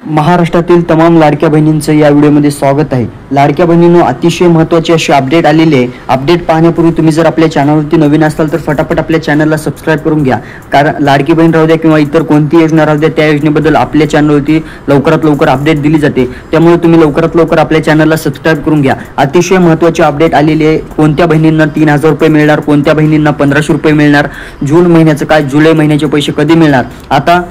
महाराष्ट्रातील तमाम लाडक्या बहिणींचं या व्हिडिओमध्ये स्वागत आहे। लाडक्या बहिणींनो, अतिशय महत्त्वाची अशी अपडेट आलेली आहे। अपडेट पाहण्यापूर्वी तुम्ही जर आपल्या चॅनलवरती नवीन असाल तर फटाफट आपल्या चॅनलला सबस्क्राइब करून घ्या, कारण लाडकी बहीण राहू द्या किंवा इतर कोणती योजना राहू द्या, त्या योजनेबद्दल आपल्या चॅनलवरती लवकरात लवकर अपडेट दिली जाते। त्यामुळे तुम्ही लवकरात लवकर आपल्या चॅनलला सबस्क्राइब करून घ्या। अतिशय महत्त्वाची अपडेट आलेली आहे। कोणत्या बहिणींना 3000 रुपये मिळणार, कोणत्या बहिणींना 1500 रुपये मिळणार, जून महिन्याचं काय, जुलै महिन्याचे पैसे कधी मिळणार, आता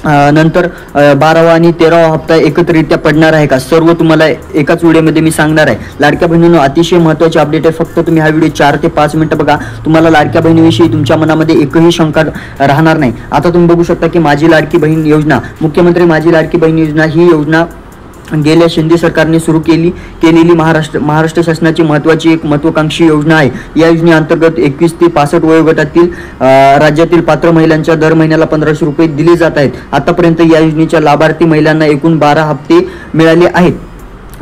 नंतर 12वा आणि 13वा हप्ता एकत्रितरित्या पडणार आहे का, सर्व तुम्हाला एकाच व्हिडिओमध्ये मी सांगणार आहे। लाडक्या बहिणींनो, अतिशय महत्त्वाची अपडेट आहे। फक्त तुम्ही हा व्हिडिओ 4 ते 5 मिनिटं बघा, तुम्हाला लाडक्या बहिणीविषयी तुमच्या मनामध्ये एकही शंका राहणार नाही। आता तुम्ही बघू शकता की माझी लाडकी बहीण योजना, मुख्यमंत्री माझी लाडकी बहीण योजना, ही योजना गेल्या शिंदे सरकारने सुरू केलेली महाराष्ट्र शासनाची महत्त्वाची एक महत्त्वाकांक्षी योजना आहे। या योजनेअंतर्गत 21 ते 65 वयोगटातील राज्यातील पात्र महिलांच्या दर महिन्याला 1500 रुपये दिले जात आहेत। आतापर्यंत या योजनेच्या लाभार्थी महिलांना एकूण 12 हप्ते मिळाले आहेत।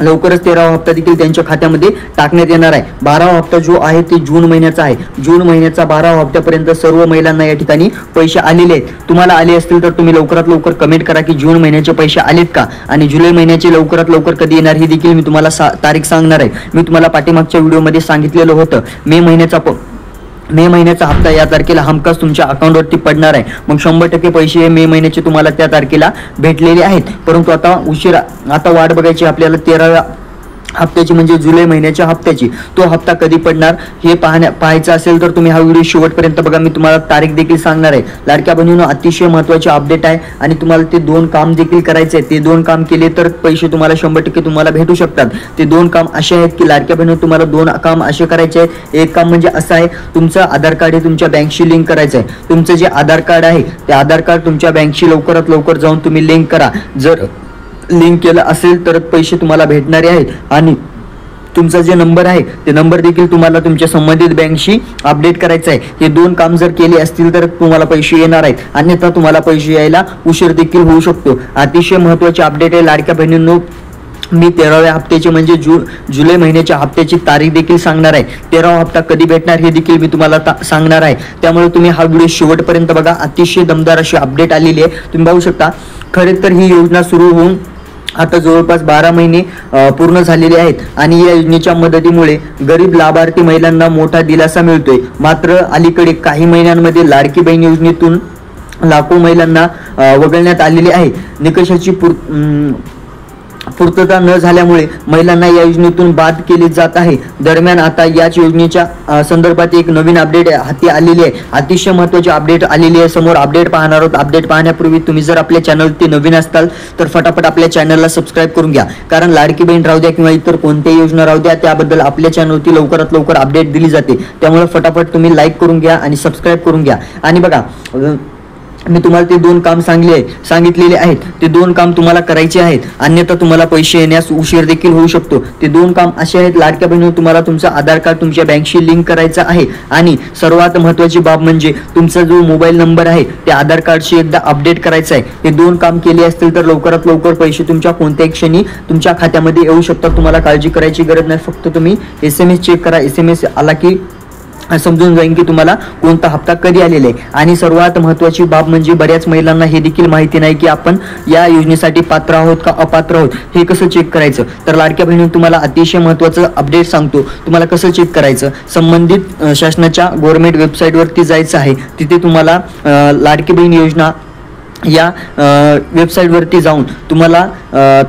लवकरच 13वा हप्ता देखील त्यांच्या खात्यामध्ये टाकण्यात येणार आहे। 12वा हप्ता जो आहे ते जून महिन्याचा आहे। जून महिन्याचा 12वा हप्त्यापर्यंत सर्व महिलांना या ठिकाणी पैसे आलेले आहेत। तुम्हाला आले असतील तर तुम्ही लवकरात लवकर कमेंट करा की जून महिन्याचे पैसे आलेत का, आणि जुलै महिन्याचे लवकरात लवकर कधी येणार हे देखील मी तुम्हाला तारीख सांगणार आहे। मी तुम्हाला पाठीमागच्या व्हिडिओमध्ये सांगितलेलं होतं, मे महिन्याचा हप्ता या तारखेला हमखास तुमच्या अकाउंटवरती पडणार आहे। मग 100% पैसे मे महिन्याचे तुम्हाला त्या तारखेला भेटलेले आहेत। परंतु आता वाट बघायची आपल्याला 13व्या हप्त्याची, म्हणजे जुलै महिन्याच्या हप्त्याची। तो हप्ता कधी पडणार हे पाहायचं असेल तर तुम्ही हा व्हिडिओ शेवटपर्यंत बघा, मी तुम्हाला तारीख देखील सांगणार आहे। लाडक्या बहिणींनो, अतिशय महत्त्वाची अपडेट आहे आणि तुम्हाला ते 2 काम देखील करायचे आहे। ते 2 काम केले तर पैसे तुम्हाला 100% तुम्हाला भेटू शकतात। ते 2 काम असे आहेत की लाडक्या बहिणींनो, तुम्हाला 2 काम असे करायचे आहेत। एक काम म्हणजे असं आहे, तुमचं आधार कार्ड हे तुमच्या बँकशी लिंक करायचं आहे। तुमचं जे आधार कार्ड आहे ते आधार कार्ड तुमच्या बँकशी लवकरात लवकर जाऊन तुम्ही लिंक करा। जर लिंक केलं असेल तर पैसे तुम्हाला भेटणारे आहेत, आणि तुमचा जे नंबर आहे ते नंबर देखील तुम्हाला तुमच्या संबंधित बँकशी अपडेट करायचा आहे। हे 2 काम जर केले असतील तर तुम्हाला पैसे येणार आहेत, अन्यथा तुम्हाला पैसे यायला उशीर देखील होऊ शकतो। अतिशय महत्त्वाची अपडेट आहे लाडक्या बहिणींनो। मी 13व्या हप्त्याची म्हणजे जुलै महिन्याच्या हप्त्याची तारीख देखील सांगणार आहे। 13वा हप्ता कधी भेटणार हे देखील मी तुम्हाला सांगणार आहे। त्यामुळे तुम्ही हा व्हिडिओ शेवटपर्यंत बघा। अतिशय दमदार अशी अपडेट आलेली आहे, तुम्ही पाहू शकता। खरे तर ही योजना सुरू होऊन आता जवळपास 12 महिने पूर्ण झालेले आहेत, आणि या योजनेच्या मदतीमुळे गरीब लाभार्थी महिलांना मोठा दिलासा मिळतोय। मात्र अलीकडे काही महिन्यांमध्ये लाडकी बहीण योजनेतून लाखो महिलांना वगळण्यात आलेले आहे। निकषाची पूर्तता न झाल्यामुळे महिलांना या योजनेतून बाद केले जात आहे। दरम्यान आता याच योजनेच्या संदर्भात एक नवीन अपडेट हाती आलेली आहे। अतिशय महत्त्वाची अपडेट आलेली आहे। समोर अपडेट पाहणार आहोत। अपडेट पाहण्यापूर्वी तुम्ही जर आपल्या चॅनलवरती नवीन असाल तर फटाफट आपल्या चॅनलला सबस्क्राइब करून घ्या, कारण लाडकी बहीण राहू द्या किंवा इतर कोणत्याही योजना राहू द्या, त्याबद्दल आपल्या चॅनलवरती लवकरात लवकर अपडेट दिली जाते। त्यामुळे फटाफट तुम्ही लाईक करून घ्या आणि सबस्क्राइब करून घ्या। आणि बघा, मी तुम्हाला ते 2 काम सांगितलेले आहेत। ते 2 काम तुम्हाला करायचे आहेत, अन्यथा तुम्हाला पैसे येण्यास उशीर देखील होऊ शकतो। ते 2 काम असे आहेत लाडक्या बहिणींनो, तुम्हाला तुमचं आधार कार्ड तुमच्या बँकशी लिंक करायचं आहे, आणि सर्वात महत्त्वाची बाब म्हणजे तुमचा जो मोबाईल नंबर आहे ते आधार कार्डशी एकदा अपडेट करायचा आहे। हे 2 काम केले असतील तर लवकरात लवकर पैसे तुमच्या कोणत्याही क्षणी तुमच्या खात्यामध्ये येऊ शकतात। तुम्हाला काळजी करायची गरज नाही, फक्त तुम्ही SMS चेक करा। SMS आला की समजून जाईल की तुम्हाला कोणता हप्ता कधी आलेला आहे। आणि सर्वात महत्त्वाची बाब म्हणजे बऱ्याच महिलांना हे देखील माहिती नाही की आपण या योजनेसाठी पात्र आहोत का अपात्र आहोत, हे कसं चेक करायचं। तर लाडक्या बहिणींनो, तुम्हाला अतिशय महत्त्वाचं अपडेट सांगतो, तुम्हाला कसं चेक करायचं। संबंधित शासनाच्या गव्हर्नमेंट वेबसाईटवरती जायचं आहे। तिथे तुम्हाला लाडकी बहीण योजना या वेबसाईटवरती जाऊन तुम्हाला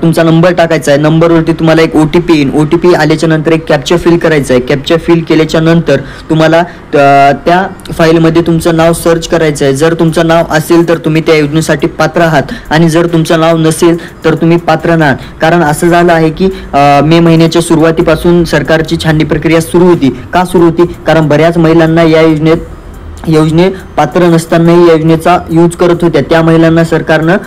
तुमचा नंबर टाकायचा आहे। नंबरवरती तुम्हाला एक OTP येईल। OTP आल्याच्या नंतर एक कॅप्चा फिल करायचा आहे। कॅप्चा फिल केल्याच्या नंतर तुम्हाला त्या फाईलमध्ये तुमचं नाव सर्च करायचं आहे। जर तुमचं नाव असेल तर तुम्ही त्या योजनेसाठी पात्र आहात, आणि जर तुमचं नाव नसेल तर तुम्ही पात्र नाहात। कारण असं झालं आहे की मे महिन्याच्या सुरुवातीपासून सरकारची छाननी प्रक्रिया सुरू होती। का सुरू होती? कारण बऱ्याच महिलांना या योजने पात्र नसतानाही या योजनेचा यूज करत होत्या। त्या महिलांना सरकारनं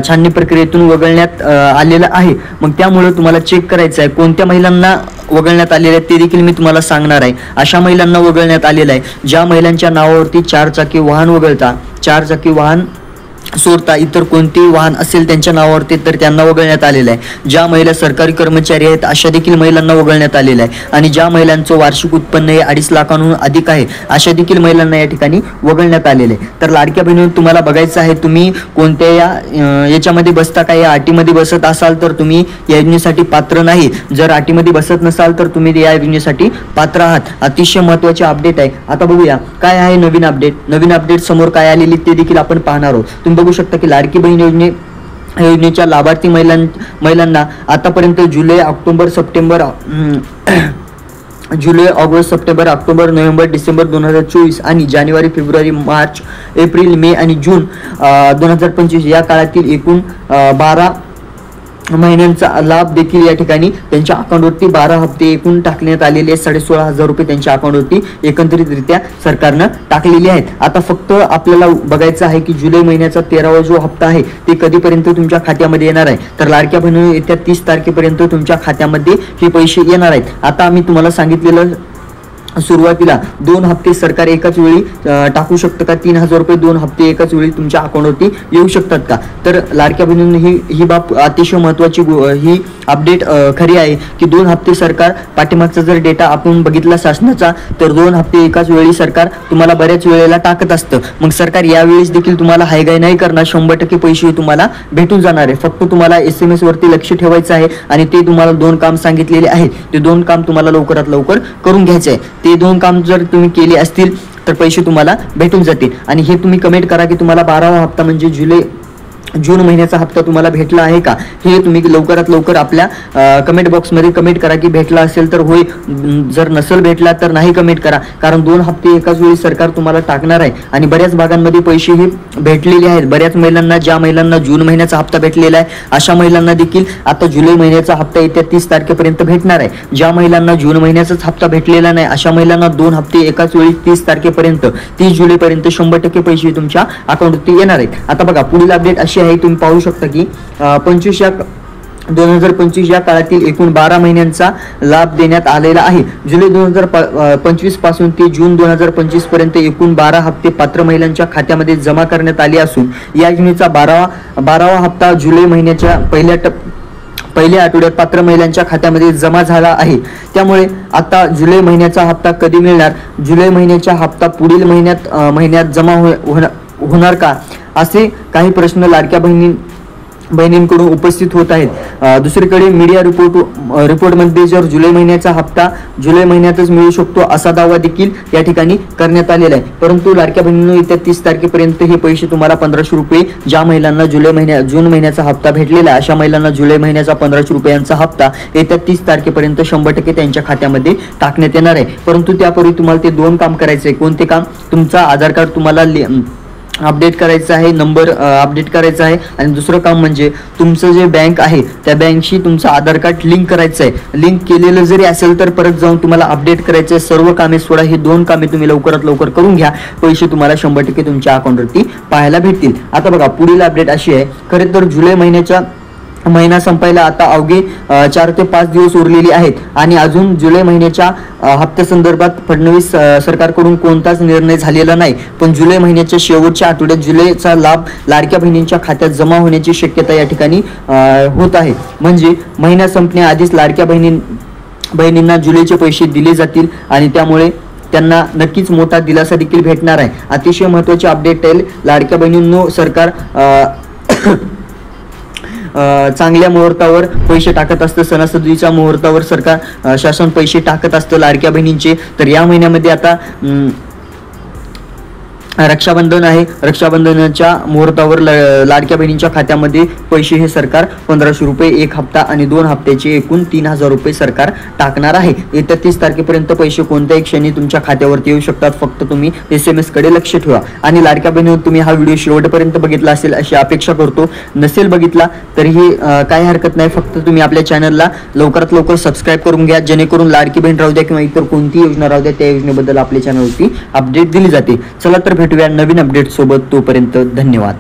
छाननी प्रक्रियेतून वगळण्यात आलेलं आहे। मग त्यामुळे तुम्हाला चेक करायचं आहे कोणत्या महिलांना वगळण्यात आलेले आहे, ते देखील मी तुम्हाला सांगणार आहे। अशा महिलांना वगळण्यात आलेलं आहे ज्या महिलांच्या नावावरती 4 चाकी वाहन वगळता, 4 चाकी वाहन सोडता इतर कोणतेही वाहन असेल त्यांच्या नावावरती तर त्यांना वगळण्यात आलेलं आहे. ज्या महिला सरकारी कर्मचारी आहेत अशा देखील महिलांना वगळण्यात आलेलं आहे. आणि ज्या महिलांचं वार्षिक उत्पन्न हे 2.5 लाखांहून अधिक आहे अशा देखील महिलांना या ठिकाणी वगळण्यात आलेले आहे. तर लाडक्या बहिणींनो तुम्हाला बघायचं आहे तुम्ही कोणत्या याच्यामध्ये बसता का, या अटीमध्ये बसत असाल तर तुम्ही या योजनेसाठी पात्र नाही. जर अटीमध्ये बसत नसाल तर तुम्ही या योजनेसाठी पात्र आहात. अतिशय महत्त्वाचे अपडेट आहे. आता बघूया काय आहे नवीन अपडेट समोर काय आलेली ते देखील आपण पाहणार आहोत. तुम्ही बघू शकता की लाडकी बहीण योजनेच्या लाभार्थी महिलांना आतापर्यंत जुलै, ऑगस्ट, सप्टेंबर, ऑक्टोबर, नोव्हेंबर, डिसेंबर 2024 आणि जानेवारी, फेब्रुवारी, मार्च, एप्रिल, मे आणि जून 2025 या काळातील एकूण 12 महिन्यांचा लाभ देखील या ठिकाणी त्यांच्या अकाउंटवरती 12 हप्ते एकूण टाकण्यात आलेले आहेत. 16,500 रुपये त्यांच्या अकाउंटवरती एकत्रितरित्या सरकारनं टाकलेले आहेत. आता फक्त आपल्याला बघायचं आहे की जुलै महिन्याचा 13वा जो हप्ता आहे ते कधीपर्यंत तुमच्या खात्यामध्ये येणार आहे. तर लाडक्या बहिणींनो येत्या 30 तारखेपर्यंत तुमच्या खात्यामध्ये हे पैसे येणार आहेत. आता आम्ही तुम्हाला सांगितलेलं सुरुवातीला 2 हप्ते सरकार एकाच वेळी टाकू शकतं का, 3,000 रुपये 2 हप्ते एकाच वेळी तुमच्या अकाउंटवरती येऊ शकतात का. तर लाडक्या बहिणींनी ही बाब अतिशय महत्त्वाची ही अपडेट खरी आहे की 2 हप्ते सरकार पाठीमागचा जर डेटा आपण बघितला शासनाचा तर 2 हप्ते एकाच वेळी सरकार तुम्हाला बऱ्याच वेळेला टाकत असतं. मग सरकार यावेळेस देखील तुम्हाला हायगाय नाही करणार, 100% पैसे तुम्हाला भेटून जाणार आहे. फक्त तुम्हाला SMS वरती लक्ष ठेवायचं आहे आणि ते तुम्हाला 2 काम सांगितलेले आहेत. ते 2 काम तुम्हाला लवकरात लवकर करून घ्यायचे आहे. ते 2 काम जर तुम्ही केले असतील तर पैसे तुम्हाला भेटून जातील. आणि हे तुम्ही कमेंट करा की तुम्हाला 12वा हप्ता म्हणजे जून महिन्याचा हप्ता तुम्हाला भेटला आहे का, हे तुम्ही लवकरात लवकर आपल्या कमेंट बॉक्समध्ये कमेंट करा की भेटला असेल तर होय, जर नसेल भेटला तर नाही कमेंट करा. कारण 2 हप्ते एकाच वेळी सरकार तुम्हाला टाकणार आहे आणि बऱ्याच भागांमध्ये पैसे हे भेटलेले आहेत. बऱ्याच महिलांना, ज्या महिलांना जून महिन्याचा हप्ता भेटलेला आहे अशा महिलांना देखील आता जुलै महिन्याचा हप्ता येत्या 30 तारखेपर्यंत भेटणार आहे. ज्या महिलांना जून महिन्याचाच हप्ता भेटलेला नाही अशा महिलांना 2 हप्ते एकाच वेळी 30 तारखेपर्यंत 30 जुलैपर्यंत 100% पैसे तुमच्या अकाउंटवरती येणार आहेत. आता बघा पुढील अपडेट अशी आहे, तुम्ही पाहू शकता की 2025 या काळातील एकूण 12 महिन्यांचा लाभ देण्यात आलेला आहे. जुलै 2025 पासून ते जून 2025 पर्यंत एकूण 12 हप्ते पात्र महिलांच्या खात्यामध्ये जमा करण्यात आले असून या योजनेचा 12वा हप्ता जुलै महिन्याच्या पहिल्या आठवड्यात पात्र महिलांच्या खात्यामध्ये जमा झाला आहे. त्यामुळे आता जुलै महिन्याचा हप्ता कधी मिळणार, जुलै महिन्याचा हप्ता पुढील महिन्यात जमा होणार का, असे काही प्रश्न लाडक्या बहिणींकडून उपस्थित होत आहेत. दुसरीकडे मीडिया रिपोर्टमध्ये जर जुलै महिन्याचा हप्ता जुलै महिन्यातच मिळू शकतो असा दावा देखील या ठिकाणी करण्यात आलेला आहे. परंतु लाडक्या बहिणींनो येत्या 30 तारखेपर्यंत हे पैसे तुम्हाला 1500 रुपये, ज्या महिलांना जून महिन्याचा हप्ता भेटलेला आहे अशा महिलांना जुलै महिन्याचा 1500 रुपयांचा हप्ता येत्या 30 तारखेपर्यंत 100% त्यांच्या खात्यामध्ये टाकण्यात येणार आहे. परंतु त्यापूर्वी तुम्हाला ते 2 काम करायचे आहे. कोणते काम, तुमचा आधार कार्ड तुम्हाला अपडेट करायचं आहे, नंबर अपडेट करायचा आहे आणि दुसरं काम म्हणजे तुमचं जे बँक आहे त्या बँकशी तुमचं आधार कार्ड लिंक करायचं आहे. लिंक केलेलं जरी असेल तर परत जाऊन तुम्हाला अपडेट करायचं आहे. सर्व कामे सोडा, हे 2 कामे तुम्ही लवकरात लवकर करून घ्या. पैसे तुम्हाला 100% तुमच्या अकाउंटवरती पाहायला भेटतील. आता बघा पुढील अपडेट अशी आहे, खरे तर जुलै महिना संपायला आता अवघे 4 ते 5 दिवस उरलेले आहेत आणि अजून जुलै महिन्याच्या हप्त्यासंदर्भात फडणवीस सरकारकडून कोणताच निर्णय झालेला नाही. पण जुलै महिन्याच्या शेवटच्या आठवड्यात जुलैचा लाभ लाडक्या बहिणींच्या खात्यात जमा होण्याची शक्यता या ठिकाणी होत आहे. म्हणजे महिना संपण्याआधीच लाडक्या बहिणींना जुलैचे पैसे दिले जातील आणि त्यामुळे त्यांना नक्कीच मोठा दिलासा देखील भेटणार आहे. अतिशय महत्त्वाचे अपडेट आहे लाडक्या बहिणींनो. सरकार चांगल्या मुहूर्तावर पैसे टाकत असतं, सणासुदीच्या मुहूर्तावर सरकार शासन पैसे टाकत असतं लाडक्या बहिणींचे. तर या महिन्यामध्ये आता रक्षाबंधन आहे, रक्षाबंधनाच्या मुहूर्तावर लाडक्या बहिणींच्या खात्यामध्ये पैसे हे सरकार 1500 रुपये 1 हप्ता आणि 2 हप्त्याचे एकूण 3000 रुपये सरकार टाकणार आहे. येत्या 30 तारखेपर्यंत पैसे कोणत्याही क्षणी तुमच्या खात्यावरती येऊ शकतात. फक्त तुम्ही SMS कडे लक्ष ठेवा. आणि लाडक्या बहिणींनो तुम्ही हा व्हिडिओ शेवटपर्यंत बघितला असेल अशी अपेक्षा करतो. नसेल बघितला तरीही काही हरकत नाही, फक्त तुम्ही आपल्या चॅनलला लवकरात लवकर सबस्क्राईब करून घ्या, जेणेकरून लाडकी बहीण राहू द्या किंवा इतर कोणतीही योजना राहू द्या त्या योजनेबद्दल आपल्या चॅनलवरती अपडेट दिली जाते. चला तर भेटूया नवीन अपडेट सोबत. तोपर्यंत धन्यवाद.